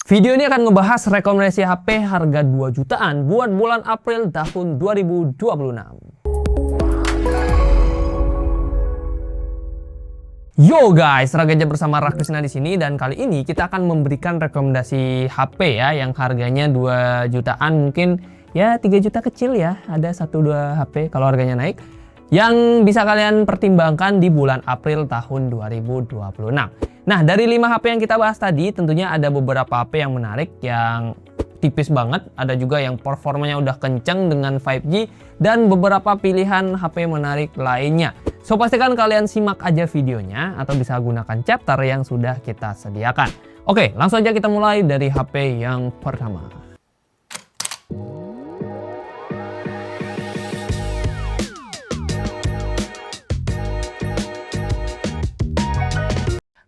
Video ini akan ngebahas rekomendasi HP harga 2 jutaan buat bulan April tahun 2026. Yo guys, Ragaja bersama Rakrisna di sini, dan kali ini kita akan memberikan rekomendasi HP ya yang harganya 2 jutaan, mungkin ya 3 juta kecil ya, ada 1-2 HP kalau harganya naik yang bisa kalian pertimbangkan di bulan April tahun 2026. Nah, dari 5 HP yang kita bahas tadi, tentunya ada beberapa HP yang menarik, yang tipis banget, ada juga yang performanya udah kenceng dengan 5G, dan beberapa pilihan HP menarik lainnya. So, pastikan kalian simak aja videonya, atau bisa gunakan chapter yang sudah kita sediakan. Oke, langsung aja kita mulai dari HP yang pertama.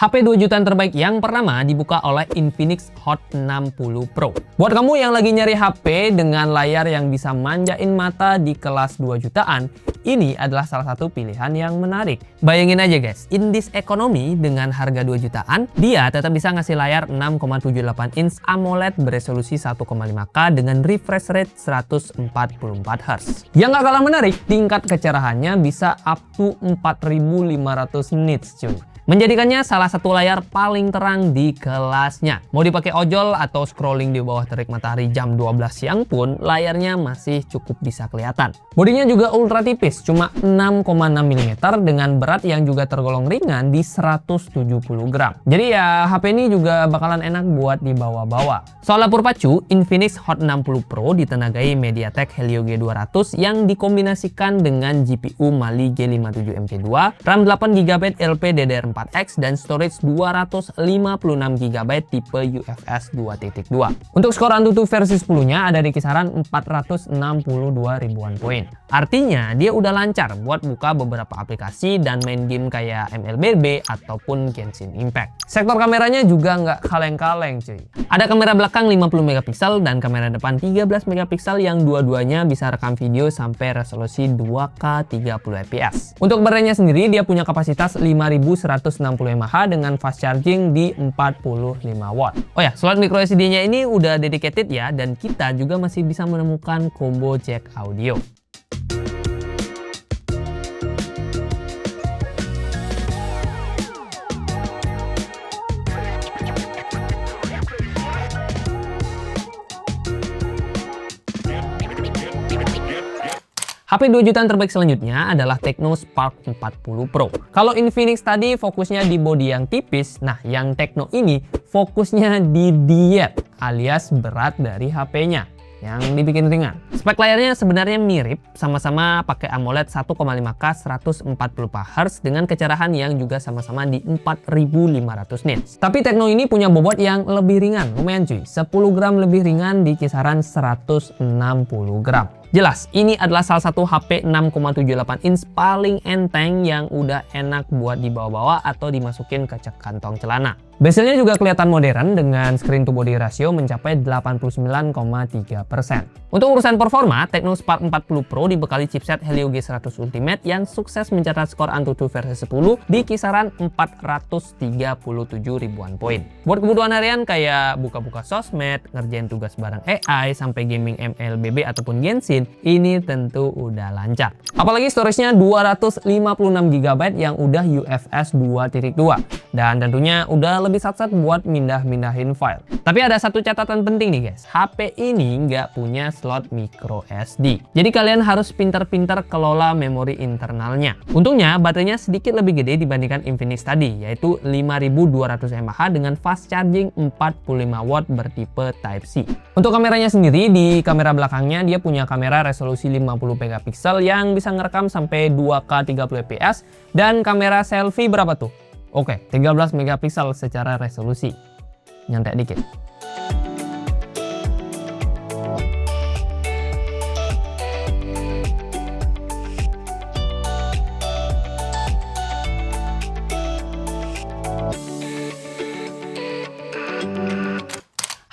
HP 2 jutaan terbaik yang pertama dibuka oleh Infinix Hot 60 Pro. Buat kamu yang lagi nyari HP dengan layar yang bisa manjain mata di kelas 2 jutaan, ini adalah salah satu pilihan yang menarik. Bayangin aja guys, in this economy dengan harga 2 jutaan, dia tetap bisa ngasih layar 6,78 inch AMOLED beresolusi 1,5K dengan refresh rate 144Hz. Yang gak kalah menarik, tingkat kecerahannya bisa up to 4500 nits cuy. Menjadikannya salah satu layar paling terang di kelasnya. Mau dipakai ojol atau scrolling di bawah terik matahari jam 12 siang pun, layarnya masih cukup bisa kelihatan. Bodinya juga ultra tipis, cuma 6,6 mm dengan berat yang juga tergolong ringan di 170 gram. Jadi ya HP ini juga bakalan enak buat dibawa-bawa. Soal lampu pacu, Infinix Hot 60 Pro ditenagai MediaTek Helio G200 yang dikombinasikan dengan GPU Mali G57 MK2, RAM 8GB LPDDR4X, dan storage 256GB tipe UFS 2.2. Untuk skor AnTuTu versi 10-nya ada di kisaran 462 ribuan poin. Artinya dia udah lancar buat buka beberapa aplikasi dan main game kayak MLBB ataupun Genshin Impact. Sektor kameranya juga nggak kaleng-kaleng cuy. Ada kamera belakang 50 megapiksel dan kamera depan 13 megapiksel yang dua-duanya bisa rekam video sampai resolusi 2K 30fps. Untuk baterainya sendiri dia punya kapasitas 5160 mAh dengan fast charging di 45 watt. Oh ya, slot micro SD-nya ini udah dedicated ya, dan kita juga masih bisa menemukan combo jack audio. HP 2 jutaan terbaik selanjutnya adalah Tecno Spark 40 Pro. Kalau Infinix tadi fokusnya di bodi yang tipis, nah yang Tecno ini fokusnya di diet alias berat dari HP-nya yang dibikin ringan. Spek layarnya sebenarnya mirip, sama-sama pakai AMOLED 1,5K 144Hz dengan kecerahan yang juga sama-sama di 4500 nits. Tapi Tecno ini punya bobot yang lebih ringan, lumayan cuy, 10 gram lebih ringan di kisaran 160 gram. Jelas, ini adalah salah satu HP 6,78 inch paling enteng yang udah enak buat dibawa-bawa atau dimasukin ke kantong celana. Bezelnya juga kelihatan modern dengan screen to body ratio mencapai 89,3%. Untuk urusan performa, Tecno Spark 40 Pro dibekali chipset Helio G100 Ultimate yang sukses mencatat skor AnTuTu versi 10 di kisaran 437 ribuan poin. Buat kebutuhan harian kayak buka-buka sosmed, ngerjain tugas bareng AI, sampai gaming MLBB ataupun Genshin, ini tentu udah lancar. Apalagi storage-nya 256GB yang udah UFS 2.2, dan tentunya udah lebih sat-sat buat mindah-mindahin file. Tapi ada satu catatan penting nih guys, HP ini nggak punya slot micro SD. Jadi kalian harus pintar-pintar kelola memori internalnya. Untungnya baterainya sedikit lebih gede dibandingkan Infinix tadi, yaitu 5200 mAh dengan fast charging 45 watt bertipe Type-C. Untuk kameranya sendiri, di kamera belakangnya dia punya kamera resolusi 50 megapiksel yang bisa ngerekam sampai 2K 30fps, dan kamera selfie berapa tuh? Oke, 13 megapiksel secara resolusi. Nyantek dikit.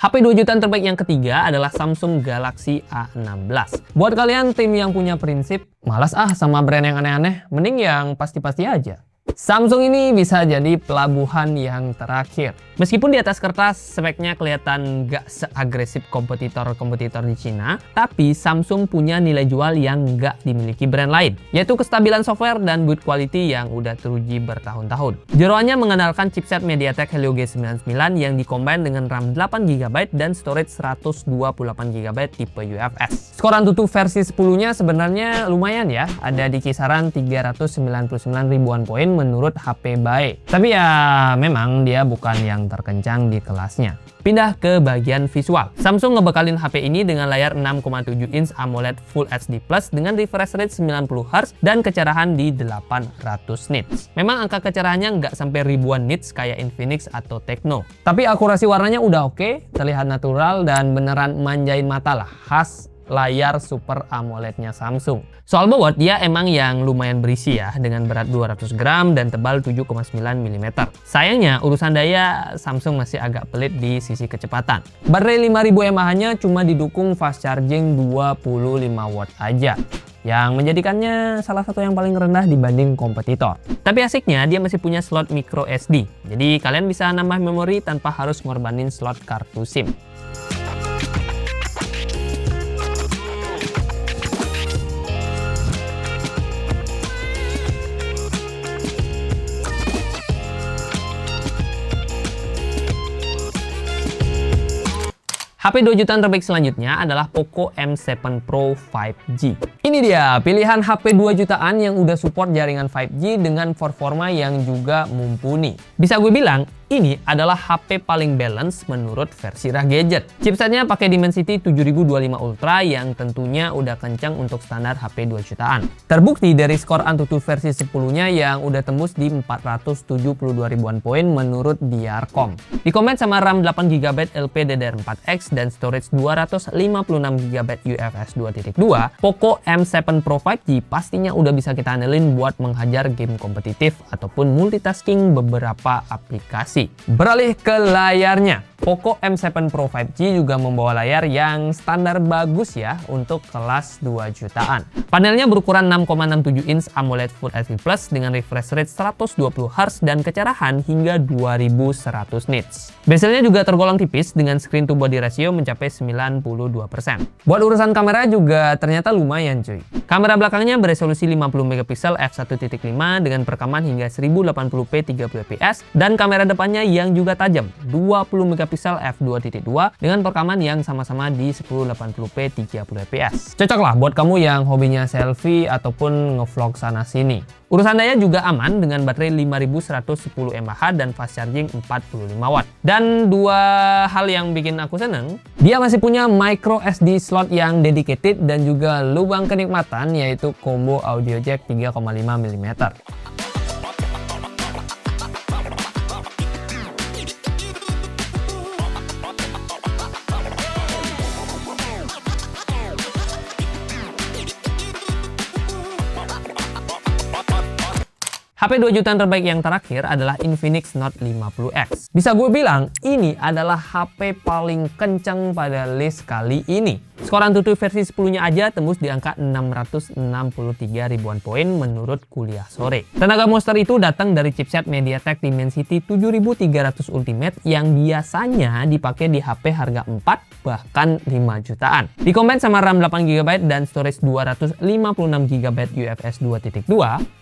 HP 2 jutaan terbaik yang ketiga adalah Samsung Galaxy A16. Buat kalian tim yang punya prinsip, malas sama brand yang aneh-aneh, mending yang pasti-pasti aja. Samsung ini bisa jadi pelabuhan yang terakhir. Meskipun di atas kertas speknya kelihatan nggak seagresif kompetitor-kompetitor di Cina, tapi Samsung punya nilai jual yang nggak dimiliki brand lain, yaitu kestabilan software dan build quality yang udah teruji bertahun-tahun. Jeroannya mengandalkan chipset MediaTek Helio G99 yang dikombin dengan RAM 8GB dan storage 128GB tipe UFS. Skor AnTuTu versi 10-nya sebenarnya lumayan ya, ada di kisaran 399 ribuan poin menurut HP Bae. Tapi ya memang dia bukan yang terkencang di kelasnya. Pindah ke bagian visual. Samsung ngebekalin HP ini dengan layar 6,7 inch AMOLED Full HD Plus dengan refresh rate 90Hz dan kecerahan di 800 nits. Memang angka kecerahannya nggak sampai ribuan nits kayak Infinix atau Tecno. Tapi akurasi warnanya udah oke, terlihat natural dan beneran manjain mata lah, khas layar Super AMOLED-nya Samsung. Soal bobot, dia emang yang lumayan berisi ya, dengan berat 200 gram dan tebal 7,9 mm. Sayangnya, urusan daya Samsung masih agak pelit di sisi kecepatan. Baterai 5000 mAh-nya cuma didukung fast charging 25 watt aja, yang menjadikannya salah satu yang paling rendah dibanding kompetitor. Tapi asiknya, dia masih punya slot micro SD, jadi kalian bisa nambah memori tanpa harus ngorbanin slot kartu SIM. HP 2 jutaan terbaik selanjutnya adalah Poco M7 Pro 5G. Ini dia pilihan HP 2 jutaan yang udah support jaringan 5G dengan performa yang juga mumpuni. Bisa gue bilang, ini adalah HP paling balance menurut versi Rah Gadget. Chipsetnya pakai Dimensity 7025 Ultra yang tentunya udah kencang untuk standar HP 2 jutaan. Terbukti dari skor AnTuTu versi 10-nya yang udah tembus di 472 ribuan poin menurut Diarcom. Dikomen sama RAM 8GB LPDDR4X dan storage 256GB UFS 2.2, Poco M7 Pro 5G pastinya udah bisa kita andelin buat menghajar game kompetitif ataupun multitasking beberapa aplikasi. Beralih ke layarnya, Poco M7 Pro 5G juga membawa layar yang standar bagus ya untuk kelas 2 jutaan. Panelnya berukuran 6,67 inch AMOLED Full HD Plus dengan refresh rate 120Hz dan kecerahan hingga 2100 nits. Bezelnya juga tergolong tipis dengan screen to body ratio mencapai 92%. Buat urusan kamera juga ternyata lumayan cuy. Kamera belakangnya beresolusi 50 MP f1.5 dengan perekaman hingga 1080p 30fps dan kamera depannya yang juga tajam 20 MP f2.2 dengan perekaman yang sama-sama di 1080p 30fps. Cocok lah buat kamu yang hobinya selfie ataupun ngevlog sana sini. Urusan daya juga aman dengan baterai 5110 mAh dan fast charging 45 watt. Dan dua hal yang bikin aku seneng, dia masih punya micro SD slot yang dedicated dan juga lubang kenikmatan yaitu combo audio jack 3,5 mm. HP 2 jutaan terbaik yang terakhir adalah Infinix Note 50X. Bisa gue bilang, ini adalah HP paling kencang pada list kali ini. Skor AnTuTu versi 10-nya aja tembus di angka 663 ribuan poin menurut Kuliah Sore. Tenaga monster itu datang dari chipset MediaTek Dimensity 7300 Ultimate yang biasanya dipakai di HP harga 4 bahkan 5 jutaan. Dikombin sama RAM 8GB dan storage 256GB UFS 2.2,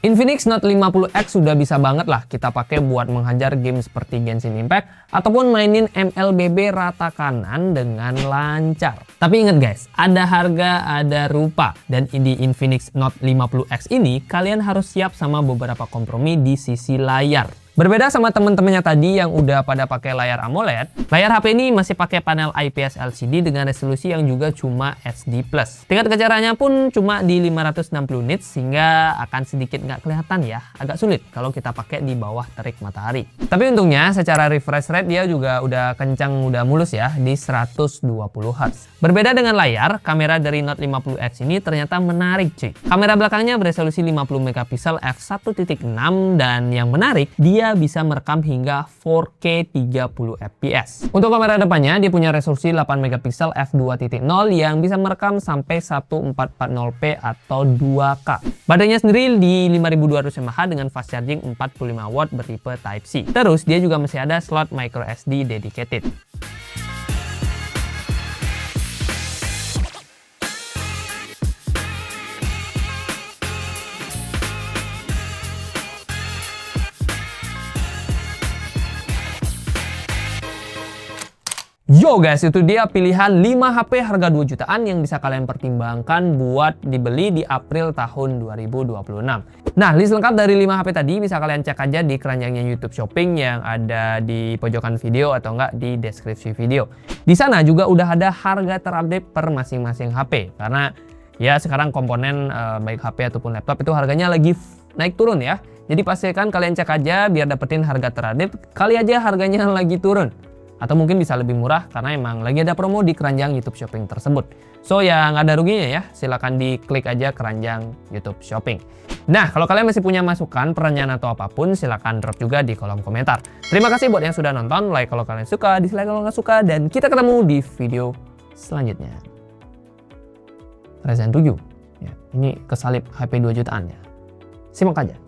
Infinix Note 50X sudah bisa banget lah kita pakai buat menghajar game seperti Genshin Impact ataupun mainin MLBB rata kanan dengan lancar. Tapi inget guys, ada harga, ada rupa. Dan di Infinix Note 50X ini, kalian harus siap sama beberapa kompromi di sisi layar. Berbeda sama teman-temannya tadi yang udah pada pakai layar AMOLED, layar HP ini masih pakai panel IPS LCD dengan resolusi yang juga cuma HD+. Tingkat kecerahannya pun cuma di 560 nits sehingga akan sedikit nggak kelihatan ya, agak sulit kalau kita pakai di bawah terik matahari. Tapi untungnya secara refresh rate dia juga udah kencang, udah mulus ya di 120Hz. Berbeda dengan layar, kamera dari Note 50X ini ternyata menarik cuy. Kamera belakangnya beresolusi 50 MP f1.6 dan yang menarik dia dia bisa merekam hingga 4K 30 fps. Untuk kamera depannya, dia punya resolusi 8 megapiksel f2.0 yang bisa merekam sampai 1440p atau 2K. Baterainya sendiri di 5200 mAh dengan fast charging 45 watt bertipe Type-C. Terus dia juga masih ada slot micro SD dedicated. Yo guys, itu dia pilihan 5 HP harga 2 jutaan yang bisa kalian pertimbangkan buat dibeli di April tahun 2026. Nah, list lengkap dari 5 HP tadi bisa kalian cek aja di keranjangnya YouTube Shopping yang ada di pojokan video atau enggak di deskripsi video. Di sana juga udah ada harga terupdate per masing-masing HP. Karena ya sekarang komponen baik HP ataupun laptop itu harganya lagi naik turun ya. Jadi pastikan kalian cek aja biar dapetin harga terupdate. Kali aja harganya lagi turun. Atau mungkin bisa lebih murah karena emang lagi ada promo di keranjang YouTube Shopping tersebut. So ya nggak ada ruginya ya, silahkan diklik aja keranjang YouTube Shopping. Nah, kalau kalian masih punya masukan, pertanyaan atau apapun, silahkan drop juga di kolom komentar. Terima kasih buat yang sudah nonton, like kalau kalian suka, dislike kalau nggak suka, dan kita ketemu di video selanjutnya. Ryzen 7, ya, ini kesalip HP 2 jutaan ya. Simak aja.